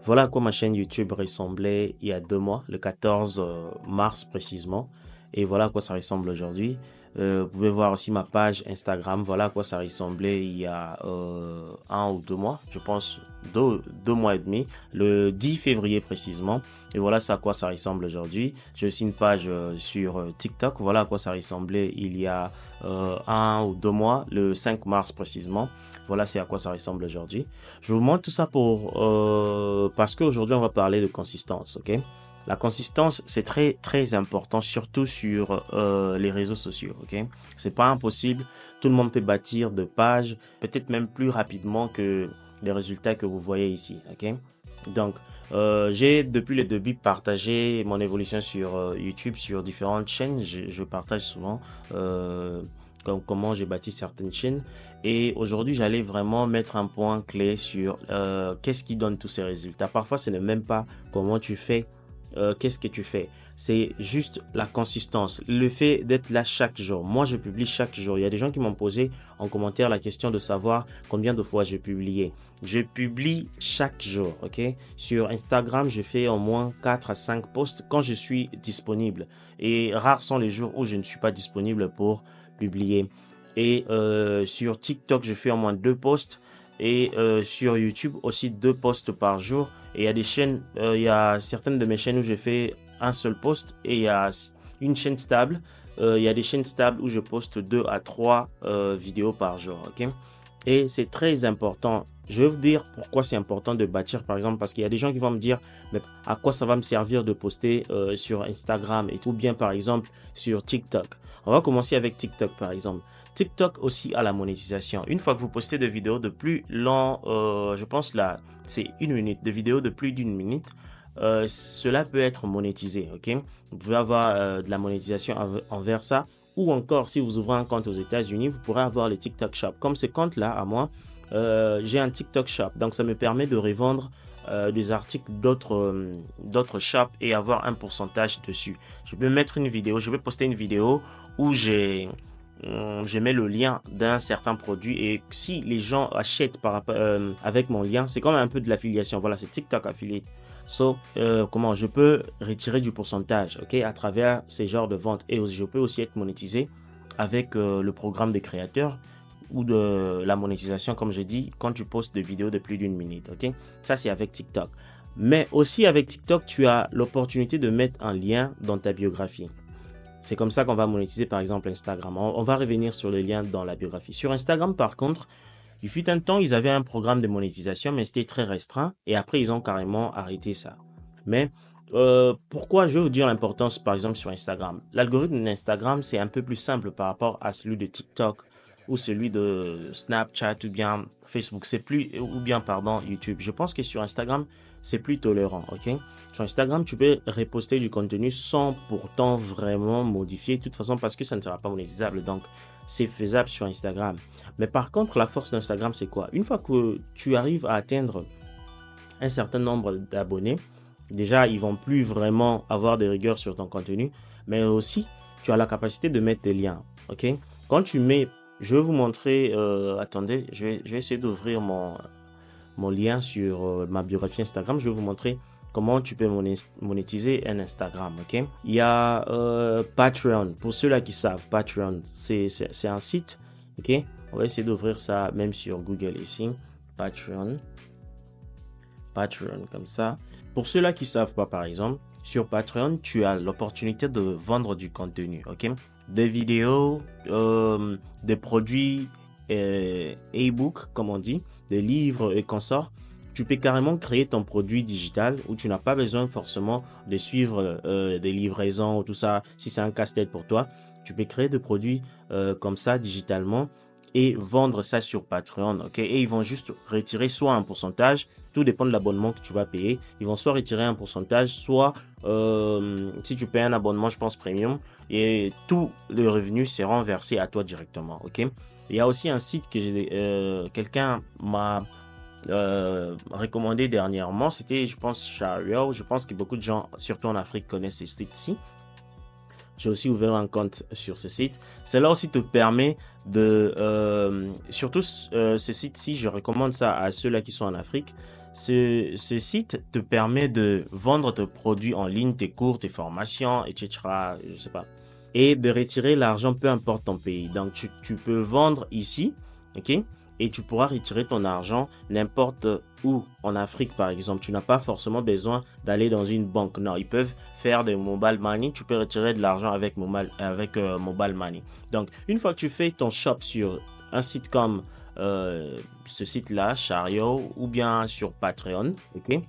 Voilà à quoi ma chaîne YouTube ressemblait il y a 2 mois, le 14 mars précisément. Et voilà à quoi ça ressemble aujourd'hui. Vous pouvez voir aussi ma page Instagram. Voilà à quoi ça ressemblait il y a 1 ou 2 mois, je pense 2 mois et demi, le 10 février précisément. Et voilà c'est à quoi ça ressemble aujourd'hui. J'ai aussi une page sur TikTok. Voilà à quoi ça ressemblait il y a 1 ou 2 mois, le 5 mars précisément. Voilà c'est à quoi ça ressemble aujourd'hui. Je vous montre tout ça parce qu'aujourd'hui on va parler de consistance, ok? La consistance, c'est très très important, surtout sur les réseaux sociaux, ok? C'est pas impossible. Tout le monde peut bâtir de pages, peut-être même plus rapidement que les résultats que vous voyez ici, ok? Donc, j'ai depuis le début partagé mon évolution sur YouTube, sur différentes chaînes. Je partage souvent comment j'ai bâti certaines chaînes. Et aujourd'hui, j'allais vraiment mettre un point clé sur qu'est-ce qui donne tous ces résultats. Parfois, ce n'est même pas comment tu fais, qu'est-ce que tu fais. C'est juste la consistance, le fait d'être là chaque jour. Moi, je publie chaque jour. Il y a des gens qui m'ont posé en commentaire la question de savoir combien de fois j'ai publié. Je publie chaque jour, ok? Sur Instagram, je fais au moins 4 à 5 posts quand je suis disponible. Et rares sont les jours où je ne suis pas disponible pour publier. Et sur TikTok, je fais au moins 2 posts. Et sur YouTube aussi 2 posts par jour. Et il y a des chaînes, il y a certaines de mes chaînes où je fais un seul post. Et il y a une chaîne stable. Il y a des chaînes stables où je poste 2 à 3 vidéos par jour. Ok? Et c'est très important. Je vais vous dire pourquoi c'est important de bâtir, par exemple, parce qu'il y a des gens qui vont me dire, mais à quoi ça va me servir de poster sur Instagram et tout, ou bien par exemple sur TikTok. On va commencer avec TikTok, par exemple. TikTok aussi a la monétisation. Une fois que vous postez des vidéos de plus long, je pense là, c'est 1 minute, de vidéos de plus d'1 minute, cela peut être monétisé, ok? Vous pouvez avoir de la monétisation envers ça. Ou encore, si vous ouvrez un compte aux États-Unis, vous pourrez avoir le TikTok Shop. Comme ce compte-là, à moi, j'ai un TikTok Shop. Donc, ça me permet de revendre des articles d'autres shops et avoir un pourcentage dessus. Je peux mettre une vidéo, je peux poster une vidéo où je mets le lien d'un certain produit et si les gens achètent avec mon lien, c'est comme un peu de l'affiliation. Voilà, c'est TikTok Affiliate. So, comment je peux retirer du pourcentage, ok, à travers ces genres de ventes et je peux aussi être monétisé avec le programme des créateurs ou de la monétisation, comme je dis, quand tu postes des vidéos de plus d'1 minute, ok. Ça, c'est avec TikTok. Mais aussi avec TikTok, tu as l'opportunité de mettre un lien dans ta biographie. C'est comme ça qu'on va monétiser par exemple Instagram. On va revenir sur le lien dans la biographie. Sur Instagram, par contre, il fut un temps, ils avaient un programme de monétisation, mais c'était très restreint. Et après, ils ont carrément arrêté ça. Mais pourquoi je vais vous dire l'importance, par exemple, sur Instagram. L'algorithme d'Instagram, c'est un peu plus simple par rapport à celui de TikTok ou celui de Snapchat ou bien Facebook. YouTube. Je pense que sur Instagram, c'est plus tolérant, ok? Sur Instagram, tu peux reposter du contenu sans pourtant vraiment modifier, de toute façon, parce que ça ne sera pas monétisable. Donc, c'est faisable sur Instagram. Mais par contre, la force d'Instagram, c'est quoi? Une fois que tu arrives à atteindre un certain nombre d'abonnés, déjà, ils vont plus vraiment avoir de rigueur sur ton contenu, mais aussi, tu as la capacité de mettre des liens, ok? Quand tu mets, je vais vous montrer, attendez, je vais essayer d'ouvrir mon lien sur ma biographie Instagram. Je vais vous montrer comment tu peux monétiser un Instagram, ok? Il y a Patreon. Pour ceux-là qui savent, Patreon, c'est un site, ok? On va essayer d'ouvrir ça même sur Google ici. Patreon. Patreon, comme ça. Pour ceux-là qui savent pas, par exemple, sur Patreon, tu as l'opportunité de vendre du contenu, ok? Des vidéos, des produits, e-book, comme on dit, des livres et consorts. Tu peux carrément créer ton produit digital où tu n'as pas besoin forcément de suivre des livraisons ou tout ça. Si c'est un casse-tête pour toi, tu peux créer des produits comme ça digitalement et vendre ça sur Patreon, ok? Et ils vont juste retirer soit un pourcentage, tout dépend de l'abonnement que tu vas payer. Ils vont soit retirer un pourcentage, soit si tu payes un abonnement, je pense premium, et tous les revenus seront versés à toi directement, ok? Il y a aussi un site que quelqu'un m'a recommandé dernièrement, c'était, je pense, Shario. Je pense que beaucoup de gens, surtout en Afrique, connaissent ce site-ci. J'ai aussi ouvert un compte sur ce site. Cela aussi te permet surtout ce site-ci, je recommande ça à ceux-là qui sont en Afrique. ce site te permet de vendre tes produits en ligne, tes cours, tes formations, etc. Je sais pas. Et de retirer l'argent, peu importe ton pays. Donc, tu peux vendre ici, ok? Et tu pourras retirer ton argent n'importe où, en Afrique par exemple. Tu n'as pas forcément besoin d'aller dans une banque. Non, ils peuvent faire des mobile money. Tu peux retirer de l'argent avec mobile money. Donc, une fois que tu fais ton shop sur un site comme ce site-là, Chariot, ou bien sur Patreon, ok?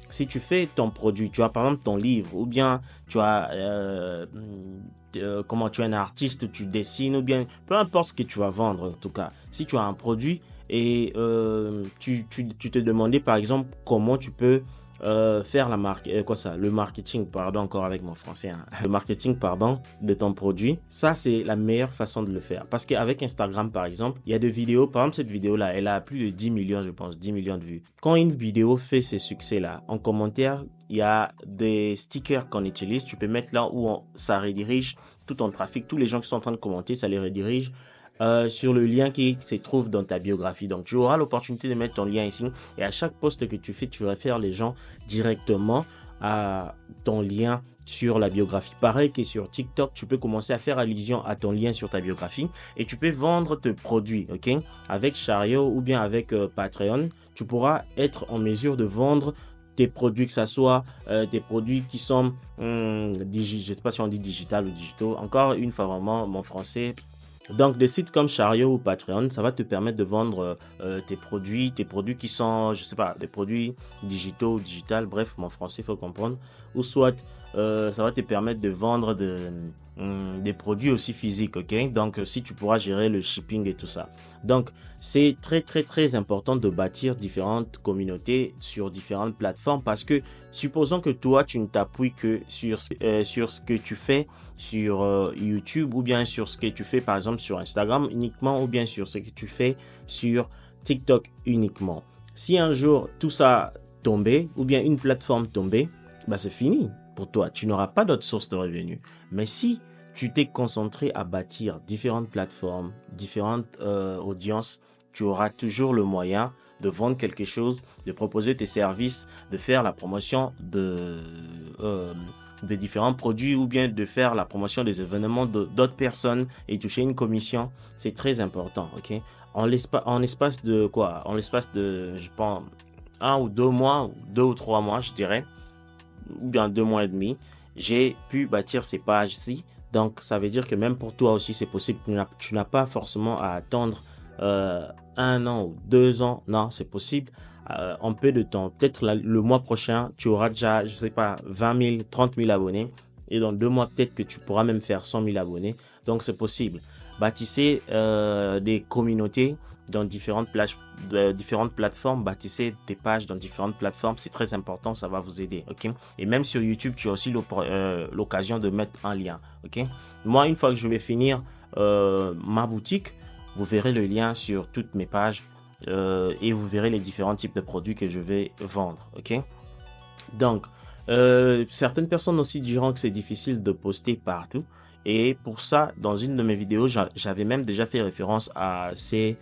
Si tu fais ton produit, tu as par exemple ton livre, ou bien tu as comment tu es un artiste, tu dessines, ou bien peu importe ce que tu vas vendre en tout cas. Si tu as un produit et tu te demandais par exemple comment tu peux faire le marketing, pardon, encore avec mon français, hein. Le marketing, pardon, de ton produit, ça c'est la meilleure façon de le faire. Parce qu'avec Instagram, par exemple, il y a des vidéos, par exemple cette vidéo-là, elle a plus de 10 millions, je pense, 10 millions de vues. Quand une vidéo fait ce succès-là, en commentaire, il y a des stickers qu'on utilise, tu peux mettre là où ça redirige tout ton trafic, tous les gens qui sont en train de commenter, ça les redirige sur le lien qui se trouve dans ta biographie. Donc, tu auras l'opportunité de mettre ton lien ici et à chaque post que tu fais, tu réfères les gens directement à ton lien sur la biographie. Pareil que sur TikTok, tu peux commencer à faire allusion à ton lien sur ta biographie et tu peux vendre tes produits, ok? Avec Chariot ou bien avec Patreon, tu pourras être en mesure de vendre tes produits, que ce soit des produits qui sont, je ne sais pas si on dit digital ou digitaux. Encore une fois, vraiment, mon français. Donc, des sites comme Chariot ou Patreon, ça va te permettre de vendre tes produits qui sont, je sais pas, des produits digitaux ou digital, bref, mon français, il faut comprendre. Ou soit, ça va te permettre de vendre des produits aussi physiques, ok? Donc, si tu pourras gérer le shipping et tout ça. Donc, c'est très, très, très important de bâtir différentes communautés sur différentes plateformes parce que, supposons que toi, tu ne t'appuies que sur ce que tu fais sur YouTube ou bien sur ce que tu fais par exemple sur Instagram uniquement ou bien sur ce que tu fais sur TikTok uniquement. Si un jour tout ça tombait ou bien une plateforme tombait, bah c'est fini pour toi. Tu n'auras pas d'autre source de revenus. Mais si tu t'es concentré à bâtir différentes plateformes, différentes audiences, tu auras toujours le moyen de vendre quelque chose, de proposer tes services, de faire la promotion de différents produits ou bien de faire la promotion des événements d'autres personnes et toucher une commission. C'est très important, ok? En l'espace de quoi? En l'espace de, je pense, 1 ou 2 mois, 2 ou 3 mois, je dirais, ou bien 2 mois et demi, j'ai pu bâtir ces pages-ci. Donc, ça veut dire que même pour toi aussi, c'est possible. Tu n'as pas forcément à attendre 1 an ou 2 ans. Non, c'est possible. En peu de temps. Peut-être le mois prochain, tu auras déjà, je sais pas, 20 000, 30 000 abonnés. Et dans 2 mois, peut-être que tu pourras même faire 100 000 abonnés. Donc, c'est possible. Bâtissez des communautés dans différentes plateformes. Bâtissez des pages dans différentes plateformes. C'est très important. Ça va vous aider. OK? Et même sur YouTube, tu as aussi l'occasion de mettre un lien. OK? Moi, une fois que je vais finir ma boutique, vous verrez le lien sur toutes mes pages et vous verrez les différents types de produits que je vais vendre. Ok? Donc, certaines personnes aussi diront que c'est difficile de poster partout. Et pour ça, dans une de mes vidéos, j'avais même déjà fait référence à ces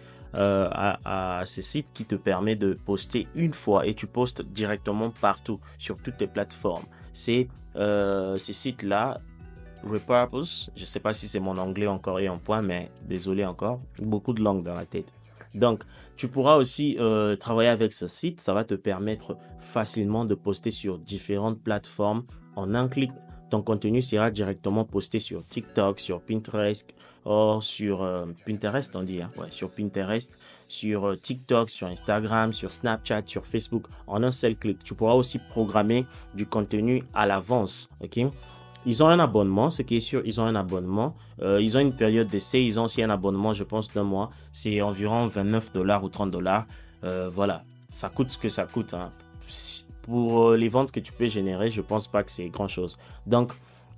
sites qui te permet de poster une fois et tu postes directement partout sur toutes tes plateformes. C'est ces sites-là. Repurpose, je ne sais pas si c'est mon anglais encore et en point, mais désolé encore, beaucoup de langues dans la tête. Donc, tu pourras aussi travailler avec ce site, ça va te permettre facilement de poster sur différentes plateformes. En un clic, ton contenu sera directement posté sur TikTok, sur Pinterest, ou sur Pinterest, on dit, hein? Ouais, sur Pinterest, sur TikTok, sur Instagram, sur Snapchat, sur Facebook, en un seul clic. Tu pourras aussi programmer du contenu à l'avance, ok? Ils ont un abonnement, ce qui est sûr, ils ont un abonnement. Ils ont une période d'essai, ils ont aussi un abonnement, je pense, d'1 mois. C'est environ 29 $ ou 30 $. Voilà, ça coûte ce que ça coûte, hein. Pour les ventes que tu peux générer, je pense pas que c'est grand-chose. Donc,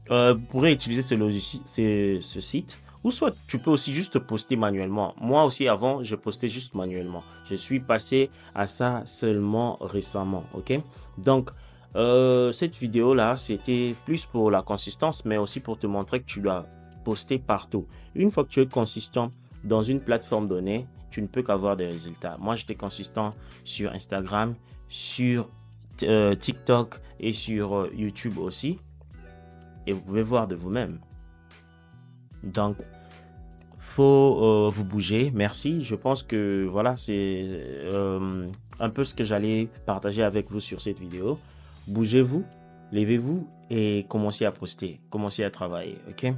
vous pourrez utiliser ce site. Ou soit tu peux aussi juste poster manuellement. Moi aussi, avant, je postais juste manuellement. Je suis passé à ça seulement récemment, ok? Donc, cette vidéo là c'était plus pour la consistance mais aussi pour te montrer que tu dois poster partout. Une fois que tu es consistant dans une plateforme donnée, tu ne peux qu'avoir des résultats. Moi j'étais consistant sur Instagram, sur TikTok et sur YouTube aussi. Et vous pouvez voir de vous-même. Donc, faut vous bouger. Merci. Je pense que voilà, c'est un peu ce que j'allais partager avec vous sur cette vidéo. Bougez-vous, levez-vous et commencez à poster, commencez à travailler. OK?